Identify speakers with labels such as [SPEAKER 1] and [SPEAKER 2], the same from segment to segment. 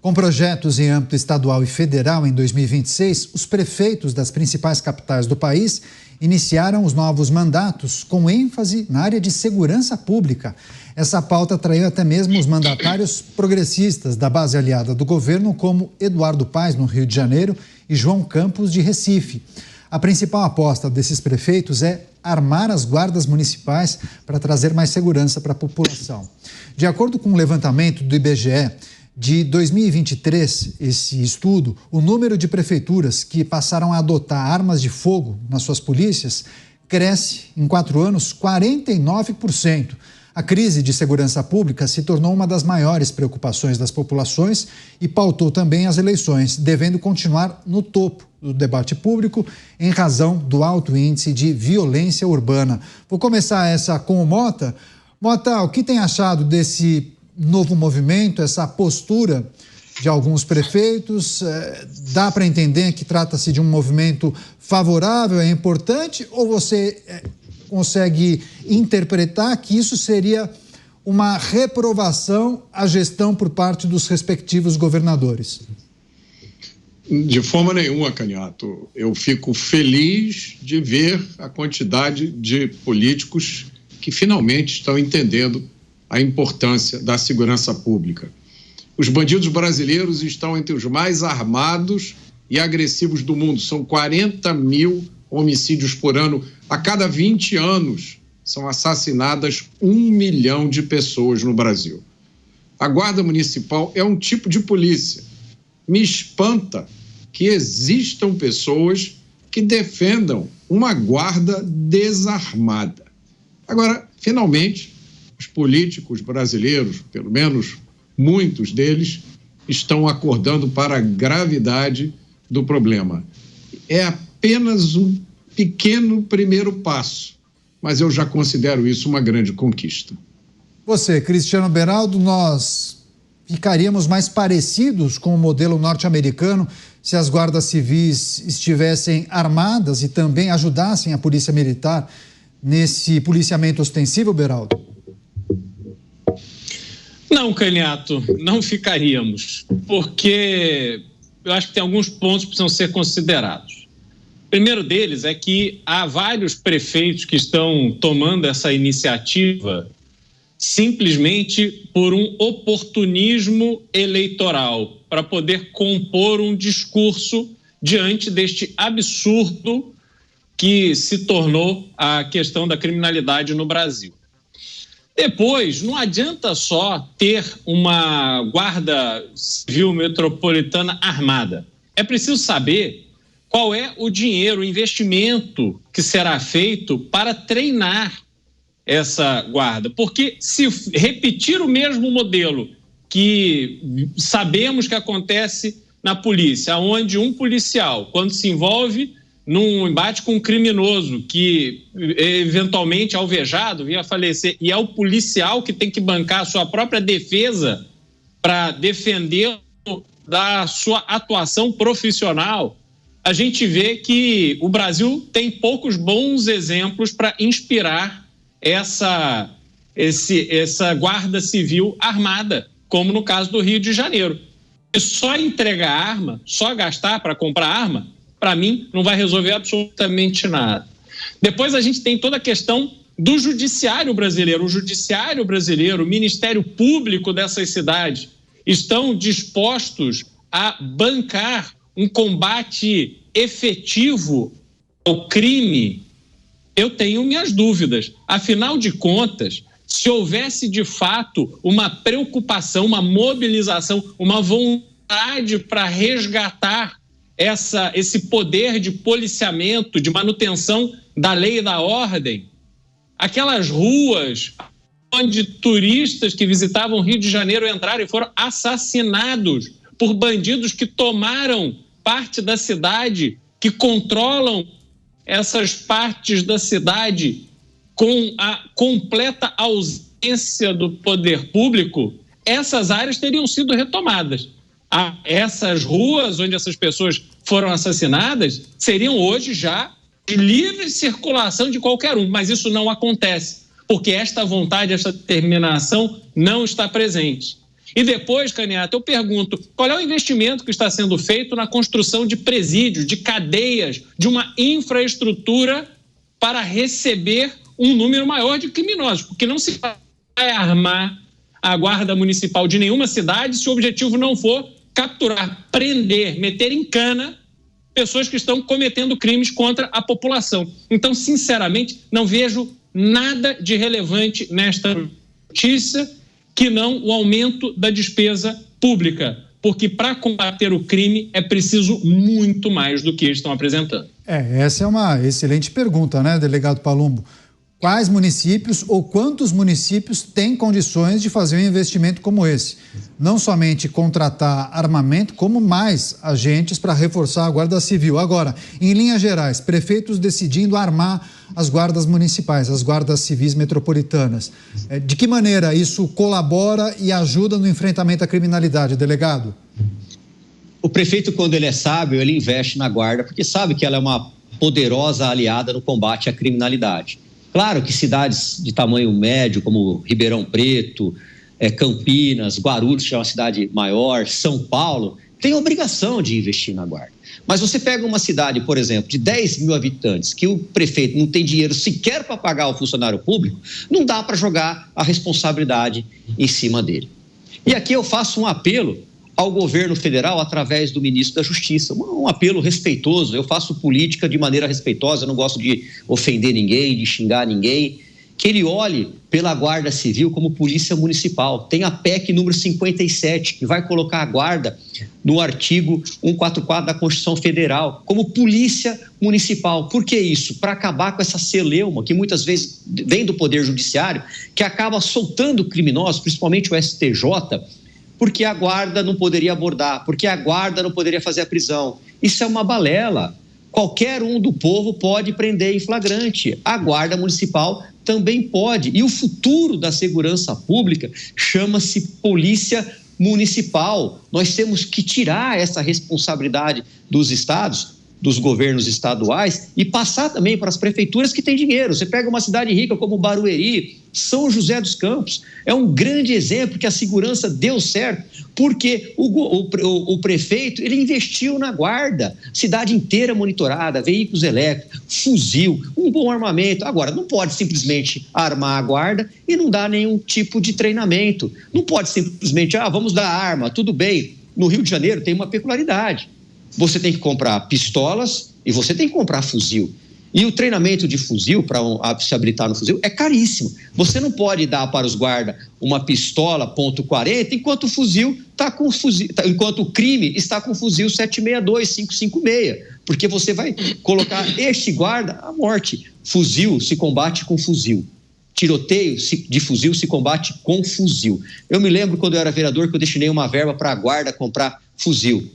[SPEAKER 1] Com projetos em âmbito estadual e federal em 2026, os prefeitos das principais capitais do país iniciaram os novos mandatos com ênfase na área de segurança pública. Essa pauta atraiu até mesmo os mandatários progressistas da base aliada do governo, como Eduardo Paes, no Rio de Janeiro, e João Campos, de Recife. A principal aposta desses prefeitos é armar as guardas municipais para trazer mais segurança para a população. De acordo com o levantamento do IBGE, de 2023, esse estudo, o número de prefeituras que passaram a adotar armas de fogo nas suas polícias cresce, em 4 anos, 49%. A crise de segurança pública se tornou uma das maiores preocupações das populações e pautou também as eleições, devendo continuar no topo do debate público em razão do alto índice de violência urbana. Vou começar essa com o Mota. Mota, o que tem achado desse novo movimento, essa postura de alguns prefeitos? Dá para entender que trata-se de um movimento favorável, é importante, ou você consegue interpretar que isso seria uma reprovação à gestão por parte dos respectivos governadores?
[SPEAKER 2] De forma nenhuma, Canhato. Eu fico feliz de ver a quantidade de políticos que finalmente estão entendendo a importância da segurança pública. Os bandidos brasileiros estão entre os mais armados e agressivos do mundo. São 40 mil homicídios por ano. A cada 20 anos são assassinadas 1 milhão de pessoas no Brasil. A Guarda Municipal é um tipo de polícia. Me espanta que existam pessoas que defendam uma guarda desarmada. Agora, finalmente, os políticos brasileiros, pelo menos muitos deles, estão acordando para a gravidade do problema. É apenas um pequeno primeiro passo, mas eu já considero isso uma grande conquista.
[SPEAKER 1] Você, Cristiano Beraldo, nós ficaríamos mais parecidos com o modelo norte-americano se as guardas civis estivessem armadas e também ajudassem a polícia militar nesse policiamento ostensivo, Beraldo?
[SPEAKER 3] Não, Canhato, não ficaríamos, porque eu acho que tem alguns pontos que precisam ser considerados. O primeiro deles é que há vários prefeitos que estão tomando essa iniciativa simplesmente por um oportunismo eleitoral, para poder compor um discurso diante deste absurdo que se tornou a questão da criminalidade no Brasil. Depois, não adianta só ter uma guarda civil metropolitana armada. É preciso saber qual é o dinheiro, o investimento que será feito para treinar essa guarda. Porque se repetir o mesmo modelo que sabemos que acontece na polícia, onde um policial, quando se envolve num embate com um criminoso que eventualmente alvejado vinha a falecer, e é o policial que tem que bancar a sua própria defesa para defendê-lo da sua atuação profissional, a gente vê que o Brasil tem poucos bons exemplos para inspirar essa guarda civil armada, como no caso do Rio de Janeiro. E só entregar arma, só gastar para comprar arma, para mim, não vai resolver absolutamente nada. Depois a gente tem toda a questão do judiciário brasileiro. O judiciário brasileiro, o Ministério Público dessas cidades, estão dispostos a bancar um combate efetivo ao crime? Eu tenho minhas dúvidas. Afinal de contas, se houvesse de fato uma preocupação, uma mobilização, uma vontade para resgatar esse poder de policiamento, de manutenção da lei e da ordem, aquelas ruas onde turistas que visitavam Rio de Janeiro entraram e foram assassinados por bandidos que tomaram parte da cidade, que controlam essas partes da cidade com a completa ausência do poder público, essas áreas teriam sido retomadas. Essas ruas onde essas pessoas foram assassinadas seriam hoje já de livre circulação de qualquer um, mas isso não acontece, porque esta vontade, esta determinação não está presente. E depois, Candiato, eu pergunto, qual é o investimento que está sendo feito na construção de presídios, de cadeias, de uma infraestrutura para receber um número maior de criminosos? Porque não se vai armar a guarda municipal de nenhuma cidade se o objetivo não for capturar, prender, meter em cana pessoas que estão cometendo crimes contra a população. Então, sinceramente, não vejo nada de relevante nesta notícia que não o aumento da despesa pública, porque para combater o crime é preciso muito mais do que eles estão apresentando.
[SPEAKER 1] Essa é uma excelente pergunta, né, delegado Palumbo? Quais municípios ou quantos municípios têm condições de fazer um investimento como esse? Não somente contratar armamento, como mais agentes para reforçar a Guarda Civil. Agora, em linhas gerais, prefeitos decidindo armar as guardas municipais, as guardas civis metropolitanas. De que maneira isso colabora e ajuda no enfrentamento à criminalidade, delegado?
[SPEAKER 4] O prefeito, quando ele é sábio, ele investe na guarda, porque sabe que ela é uma poderosa aliada no combate à criminalidade. Claro que cidades de tamanho médio, como Ribeirão Preto, Campinas, Guarulhos, que é uma cidade maior, São Paulo, tem obrigação de investir na guarda. Mas você pega uma cidade, por exemplo, de 10 mil habitantes, que o prefeito não tem dinheiro sequer para pagar o funcionário público, não dá para jogar a responsabilidade em cima dele. E aqui eu faço um apelo ao governo federal através do ministro da Justiça, um apelo respeitoso. Eu faço política de maneira respeitosa, eu não gosto de ofender ninguém, de xingar ninguém, que ele olhe pela Guarda Civil como polícia municipal. Tem a PEC número 57, que vai colocar a guarda no artigo 144 da Constituição Federal, como polícia municipal. Por que isso? Para acabar com essa celeuma que muitas vezes vem do Poder Judiciário, que acaba soltando criminosos, principalmente o STJ, porque a guarda não poderia abordar, porque a guarda não poderia fazer a prisão. Isso é uma balela. Qualquer um do povo pode prender em flagrante. A guarda municipal também pode. E o futuro da segurança pública chama-se polícia municipal. Nós temos que tirar essa responsabilidade dos estados, dos governos estaduais, e passar também para as prefeituras que têm dinheiro. Você pega uma cidade rica como Barueri, São José dos Campos, é um grande exemplo que a segurança deu certo, porque o prefeito, ele investiu na guarda, cidade inteira monitorada, veículos elétricos, fuzil, um bom armamento. Agora, não pode simplesmente armar a guarda e não dar nenhum tipo de treinamento. Não pode simplesmente, vamos dar arma, tudo bem. No Rio de Janeiro tem uma peculiaridade. Você tem que comprar pistolas e você tem que comprar fuzil. E o treinamento de fuzil, para se habilitar no fuzil, é caríssimo. Você não pode dar para os guardas uma pistola .40 enquanto o fuzil está com fuzil, enquanto o crime está com fuzil 762, 556, porque você vai colocar este guarda à morte. Fuzil se combate com fuzil. Tiroteio de fuzil se combate com fuzil. Eu me lembro quando eu era vereador que eu destinei uma verba para a guarda comprar fuzil.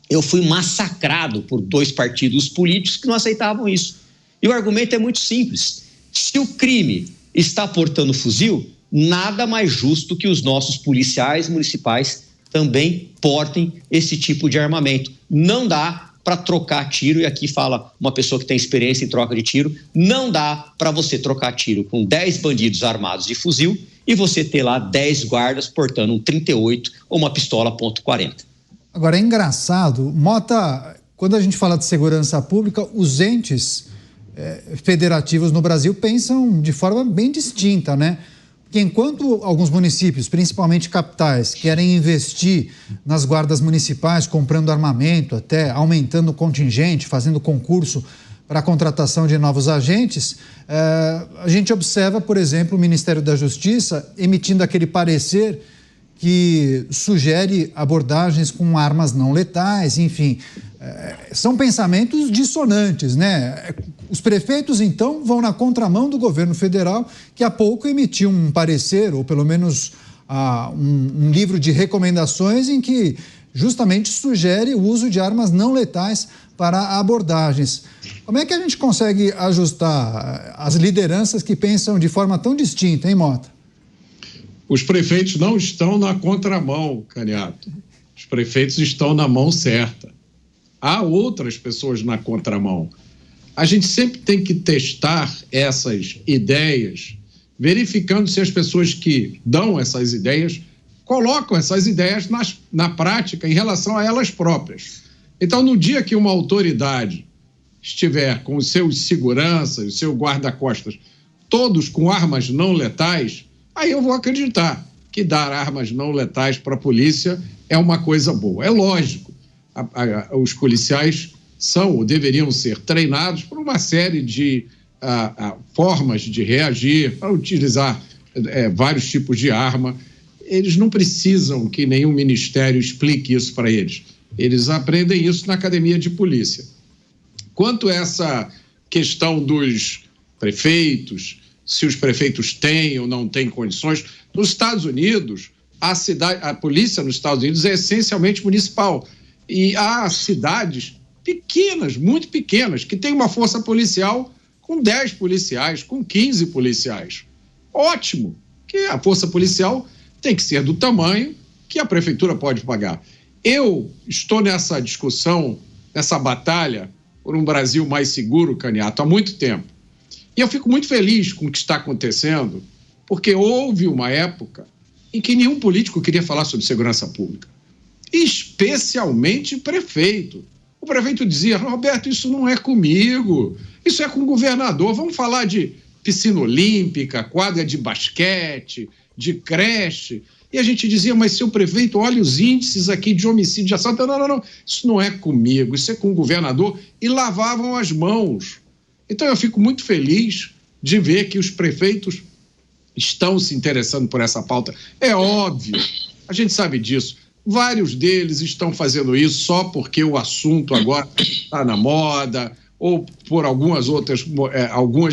[SPEAKER 4] Eu fui massacrado por 2 partidos políticos que não aceitavam isso. E o argumento é muito simples. Se o crime está portando fuzil, nada mais justo que os nossos policiais municipais também portem esse tipo de armamento. Não dá para trocar tiro, e aqui fala uma pessoa que tem experiência em troca de tiro, não dá para você trocar tiro com 10 bandidos armados de fuzil e você ter lá 10 guardas portando um 38 ou uma pistola .40.
[SPEAKER 1] Agora, é engraçado, Mota, quando a gente fala de segurança pública, os entes federativos no Brasil pensam de forma bem distinta, né? Porque enquanto alguns municípios, principalmente capitais, querem investir nas guardas municipais, comprando armamento, até aumentando o contingente, fazendo concurso para a contratação de novos agentes, a gente observa, por exemplo, o Ministério da Justiça emitindo aquele parecer que sugere abordagens com armas não letais, enfim. São pensamentos dissonantes, né? Os prefeitos, então, vão na contramão do governo federal, que há pouco emitiu um parecer, ou pelo menos um livro de recomendações em que justamente sugere o uso de armas não letais para abordagens. Como é que a gente consegue ajustar as lideranças que pensam de forma tão distinta, hein, Mota?
[SPEAKER 2] Os prefeitos não estão na contramão, Caniato. Os prefeitos estão na mão certa. Há outras pessoas na contramão. A gente sempre tem que testar essas ideias, verificando se as pessoas que dão essas ideias colocam essas ideias na prática em relação a elas próprias. Então, no dia que uma autoridade estiver com os seus seguranças, o seu guarda-costas, todos com armas não letais, aí eu vou acreditar que dar armas não letais para a polícia é uma coisa boa. É lógico, os policiais são ou deveriam ser treinados por uma série de formas de reagir, para utilizar vários tipos de arma. Eles não precisam que nenhum ministério explique isso para eles. Eles aprendem isso na academia de polícia. Quanto a essa questão dos prefeitos, se os prefeitos têm ou não têm condições, nos Estados Unidos, a polícia nos Estados Unidos é essencialmente municipal. E há cidades pequenas, muito pequenas, que têm uma força policial com 10 policiais, com 15 policiais. Ótimo, que a força policial tem que ser do tamanho que a prefeitura pode pagar. Eu estou nessa discussão, nessa batalha por um Brasil mais seguro, Caniato, há muito tempo. E eu fico muito feliz com o que está acontecendo, porque houve uma época em que nenhum político queria falar sobre segurança pública, especialmente prefeito. O prefeito dizia: Roberto, isso não é comigo, isso é com o governador, vamos falar de piscina olímpica, quadra de basquete, de creche. E a gente dizia: mas seu prefeito, olha os índices aqui de homicídio, de assalto. Não, isso não é comigo, isso é com o governador. E lavavam as mãos. Então eu fico muito feliz de ver que os prefeitos estão se interessando por essa pauta. É óbvio, a gente sabe disso. Vários deles estão fazendo isso só porque o assunto agora está na moda, ou por algumas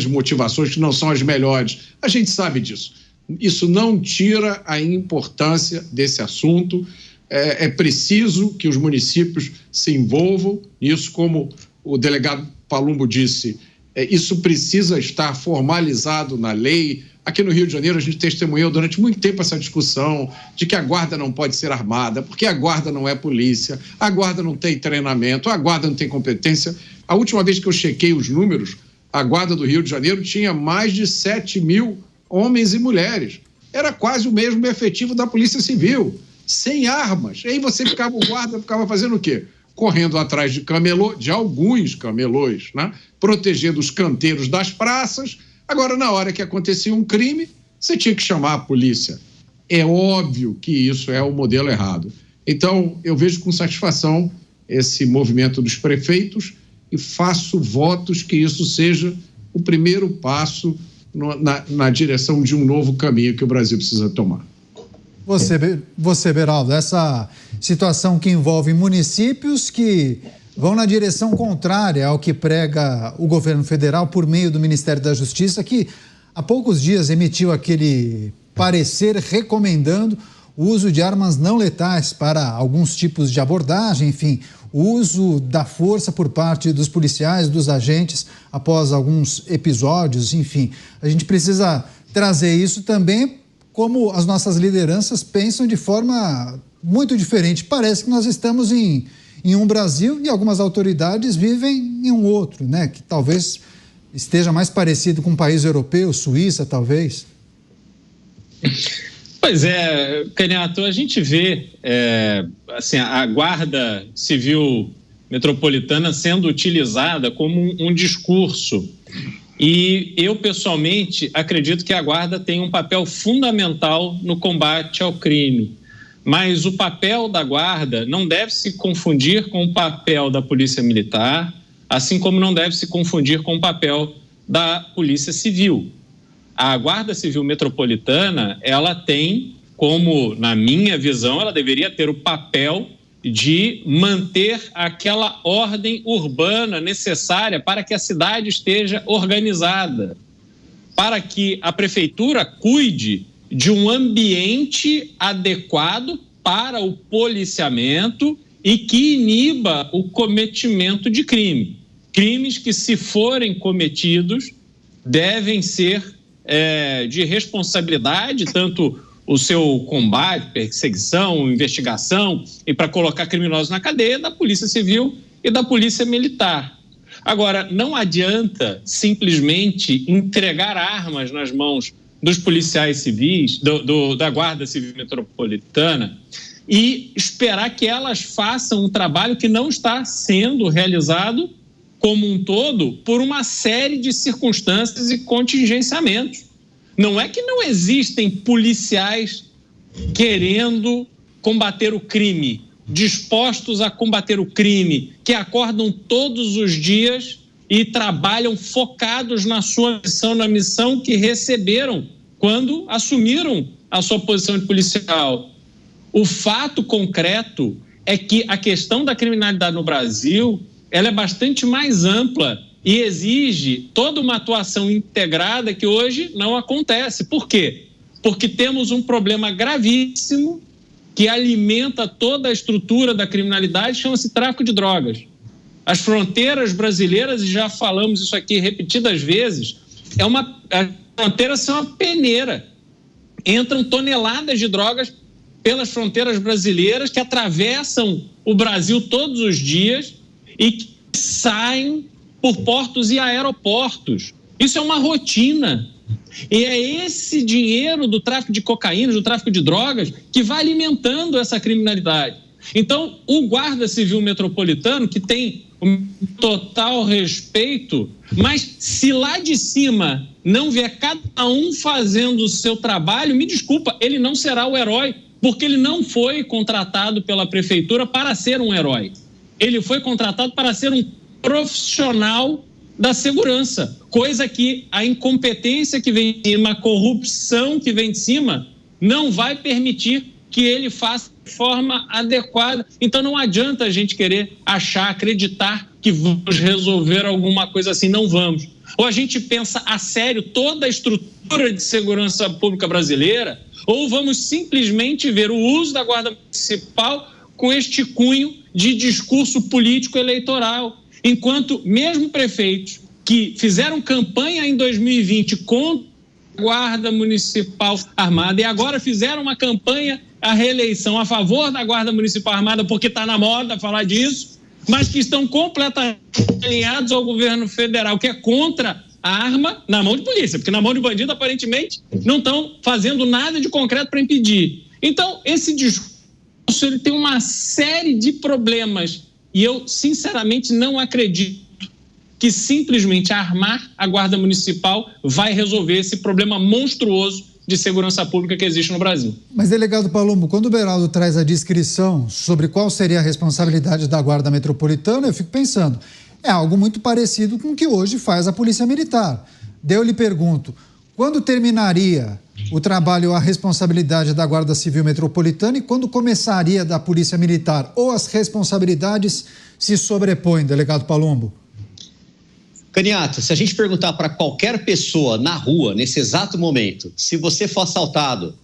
[SPEAKER 2] motivações que não são as melhores. A gente sabe disso. Isso não tira a importância desse assunto. É preciso que os municípios se envolvam nisso, como o delegado Palumbo disse. Isso precisa estar formalizado na lei. Aqui no Rio de Janeiro, a gente testemunhou durante muito tempo essa discussão de que a guarda não pode ser armada, porque a guarda não é polícia, a guarda não tem treinamento, a guarda não tem competência. A última vez que eu chequei os números, a guarda do Rio de Janeiro tinha mais de 7 mil homens e mulheres. Era quase o mesmo efetivo da Polícia Civil, sem armas. E aí o guarda ficava fazendo o quê? Correndo atrás de alguns camelôs, né? Protegendo os canteiros das praças. Agora, na hora que acontecia um crime, você tinha que chamar a polícia. É óbvio que isso é o modelo errado. Então, eu vejo com satisfação esse movimento dos prefeitos e faço votos que isso seja o primeiro passo na direção de um novo caminho que o Brasil precisa tomar.
[SPEAKER 1] Você, Beraldo, essa situação que envolve municípios que vão na direção contrária ao que prega o governo federal por meio do Ministério da Justiça, que há poucos dias emitiu aquele parecer recomendando o uso de armas não letais para alguns tipos de abordagem, enfim, o uso da força por parte dos policiais, dos agentes, após alguns episódios, enfim. A gente precisa trazer isso também como as nossas lideranças pensam de forma muito diferente. Parece que nós estamos em um Brasil e algumas autoridades vivem em um outro, né? Que talvez esteja mais parecido com um país europeu, Suíça, talvez.
[SPEAKER 3] Pois é, Caniato, a gente vê assim, a Guarda Civil Metropolitana sendo utilizada como um discurso. E eu, pessoalmente, acredito que a Guarda tem um papel fundamental no combate ao crime. Mas o papel da Guarda não deve se confundir com o papel da Polícia Militar, assim como não deve se confundir com o papel da Polícia Civil. A Guarda Civil Metropolitana, ela tem, como na minha visão, ela deveria ter o papel de manter aquela ordem urbana necessária para que a cidade esteja organizada, para que a prefeitura cuide de um ambiente adequado para o policiamento e que iniba o cometimento de crime. Crimes que, se forem cometidos, devem ser de responsabilidade, tanto o seu combate, perseguição, investigação e para colocar criminosos na cadeia da Polícia Civil e da Polícia Militar. Agora, não adianta simplesmente entregar armas nas mãos dos policiais civis, da Guarda Civil Metropolitana, e esperar que elas façam um trabalho que não está sendo realizado como um todo por uma série de circunstâncias e contingenciamentos. Não é que não existem policiais querendo combater o crime, dispostos a combater o crime, que acordam todos os dias e trabalham focados na sua missão, na missão que receberam quando assumiram a sua posição de policial. O fato concreto é que a questão da criminalidade no Brasil, ela é bastante mais ampla e exige toda uma atuação integrada que hoje não acontece. Por quê? Porque temos um problema gravíssimo que alimenta toda a estrutura da criminalidade, chama-se tráfico de drogas. As fronteiras brasileiras, e já falamos isso aqui repetidas vezes, as fronteiras são uma peneira. Entram toneladas de drogas pelas fronteiras brasileiras que atravessam o Brasil todos os dias e que saem por portos e aeroportos. Isso é uma rotina. E é esse dinheiro do tráfico de cocaína, do tráfico de drogas, que vai alimentando essa criminalidade. Então, o Guarda Civil Metropolitano, que tem um total respeito, mas se lá de cima não vier cada um fazendo o seu trabalho, me desculpa, ele não será o herói, porque ele não foi contratado pela prefeitura para ser um herói. Ele foi contratado para ser um profissional da segurança, coisa que a incompetência que vem de cima, a corrupção que vem de cima, não vai permitir que ele faça de forma adequada. Então não adianta a gente querer achar, acreditar que vamos resolver alguma coisa assim, não vamos. Ou a gente pensa a sério toda a estrutura de segurança pública brasileira, ou vamos simplesmente ver o uso da Guarda Municipal com este cunho de discurso político eleitoral. Enquanto mesmo prefeitos que fizeram campanha em 2020 contra a Guarda Municipal Armada e agora fizeram uma campanha à reeleição a favor da Guarda Municipal Armada porque está na moda falar disso, mas que estão completamente alinhados ao governo federal, que é contra a arma na mão de polícia, porque na mão de bandido aparentemente não estão fazendo nada de concreto para impedir. Então, esse discurso ele tem uma série de problemas e eu, sinceramente, não acredito que simplesmente armar a Guarda Municipal vai resolver esse problema monstruoso de segurança pública que existe no Brasil.
[SPEAKER 1] Mas, delegado Palumbo, quando o Beraldo traz a descrição sobre qual seria a responsabilidade da Guarda Metropolitana, eu fico pensando, é algo muito parecido com o que hoje faz a Polícia Militar. Daí eu lhe pergunto, quando terminaria o trabalho, a responsabilidade da Guarda Civil Metropolitana e quando começaria da Polícia Militar? Ou as responsabilidades se sobrepõem, delegado Palumbo?
[SPEAKER 4] Caniato, se a gente perguntar para qualquer pessoa na rua, nesse exato momento, se você for assaltado,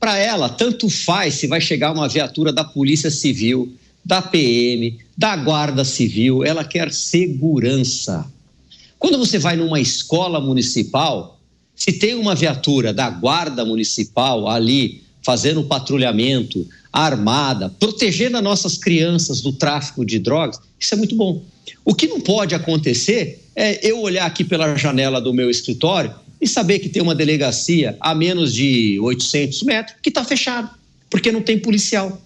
[SPEAKER 4] para ela, tanto faz se vai chegar uma viatura da Polícia Civil, da PM, da Guarda Civil, ela quer segurança. Quando você vai numa escola municipal, se tem uma viatura da Guarda Municipal ali fazendo patrulhamento, armada, protegendo as nossas crianças do tráfico de drogas, isso é muito bom. O que não pode acontecer é eu olhar aqui pela janela do meu escritório e saber que tem uma delegacia a menos de 800 metros que está fechada, porque não tem policial.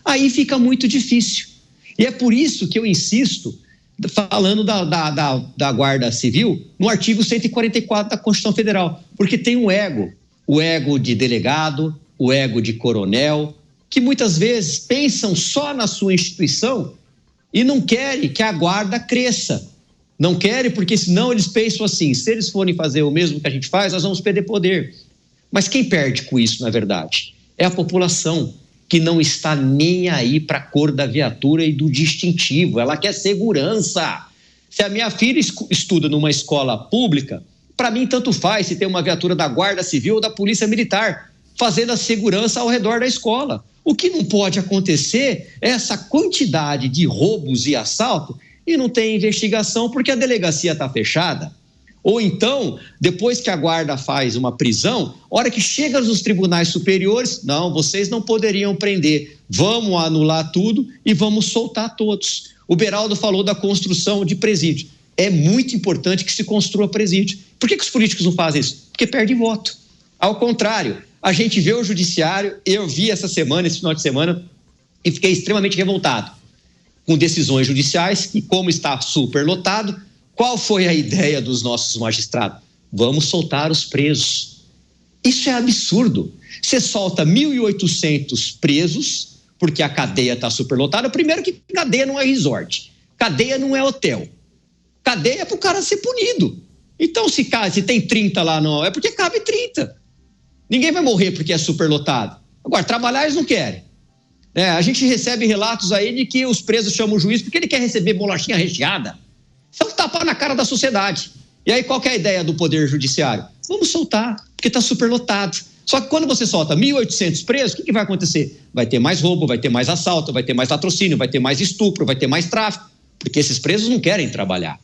[SPEAKER 4] Aí fica muito difícil. E é por isso que eu insisto, falando da Guarda Civil, no artigo 144 da Constituição Federal, porque tem o ego de delegado, o ego de coronel, que muitas vezes pensam só na sua instituição e não querem que a guarda cresça. Não querem porque senão eles pensam assim, se eles forem fazer o mesmo que a gente faz, nós vamos perder poder. Mas quem perde com isso, na verdade? É a população, que não está nem aí para a cor da viatura e do distintivo. Ela quer segurança. Se a minha filha estuda numa escola pública, para mim tanto faz se tem uma viatura da Guarda Civil ou da Polícia Militar, fazendo a segurança ao redor da escola. O que não pode acontecer é essa quantidade de roubos e assalto e não tem investigação porque a delegacia está fechada. Ou então, depois que a guarda faz uma prisão, hora que chega nos tribunais superiores, não, vocês não poderiam prender, vamos anular tudo e vamos soltar todos. O Beraldo falou da construção de presídio. É muito importante que se construa presídio. Por que os políticos não fazem isso? Porque perdem voto. Ao contrário, a gente vê o judiciário, eu vi esse final de semana, e fiquei extremamente revoltado com decisões judiciais que, como está superlotado, qual foi a ideia dos nossos magistrados? Vamos soltar os presos. Isso é absurdo. Você solta 1.800 presos, porque a cadeia está superlotada. Primeiro que cadeia não é resort, cadeia não é hotel. Cadeia é para o cara ser punido. Então, se tem 30 lá, não, é porque cabe 30. Ninguém vai morrer porque é superlotado. Agora, trabalhar eles não querem. A gente recebe relatos aí de que os presos chamam o juiz porque ele quer receber bolachinha recheada. Isso é um tapa na cara da sociedade. E aí, qual que é a ideia do Poder Judiciário? Vamos soltar, porque está superlotado. Só que quando você solta 1.800 presos, o que vai acontecer? Vai ter mais roubo, vai ter mais assalto, vai ter mais latrocínio, vai ter mais estupro, vai ter mais tráfico. Porque esses presos não querem trabalhar.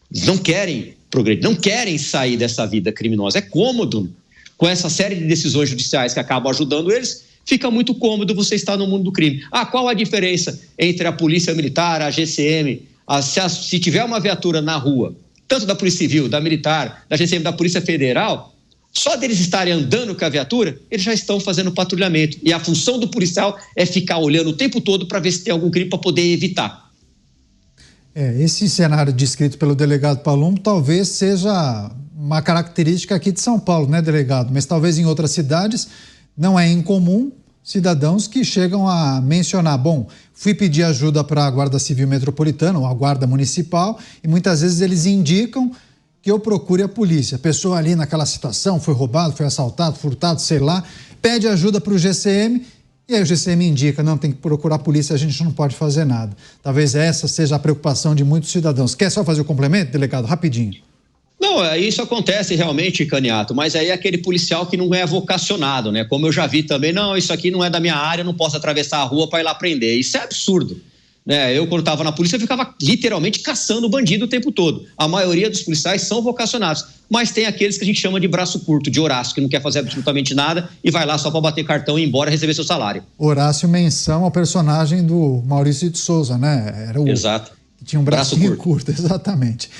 [SPEAKER 4] Eles não querem progredir, não querem sair dessa vida criminosa. É cômodo. Com essa série de decisões judiciais que acabam ajudando eles, fica muito cômodo você estar no mundo do crime. Qual a diferença entre a Polícia Militar, a GCM? Se tiver uma viatura na rua, tanto da Polícia Civil, da Militar, da GCM, da Polícia Federal, só deles estarem andando com a viatura, eles já estão fazendo patrulhamento. E a função do policial é ficar olhando o tempo todo para ver se tem algum crime para poder evitar.
[SPEAKER 1] Esse cenário descrito pelo delegado Palumbo talvez seja uma característica aqui de São Paulo, né, delegado? Mas talvez em outras cidades não é incomum cidadãos que chegam a mencionar, fui pedir ajuda para a Guarda Civil Metropolitana ou a Guarda Municipal e muitas vezes eles indicam que eu procure a polícia. A pessoa ali naquela situação foi roubado, foi assaltado, furtado, sei lá, pede ajuda para o GCM e aí o GCM indica, não, tem que procurar a polícia, a gente não pode fazer nada. Talvez essa seja a preocupação de muitos cidadãos. Quer só fazer o complemento, delegado? Rapidinho.
[SPEAKER 4] Não, isso acontece realmente, Caniato, mas aí é aquele policial que não é vocacionado, né? Como eu já vi também, não, isso aqui não é da minha área, eu não posso atravessar a rua para ir lá prender. Isso é absurdo. Eu, quando estava na polícia, eu ficava literalmente caçando bandido o tempo todo. A maioria dos policiais são vocacionados, mas tem aqueles que a gente chama de braço curto, de Horácio, que não quer fazer absolutamente nada e vai lá só para bater cartão e ir embora receber seu salário.
[SPEAKER 1] Horácio, menção ao personagem do Maurício de Souza, né? Era o...
[SPEAKER 4] Exato.
[SPEAKER 1] Tinha um bracinho curto, exatamente.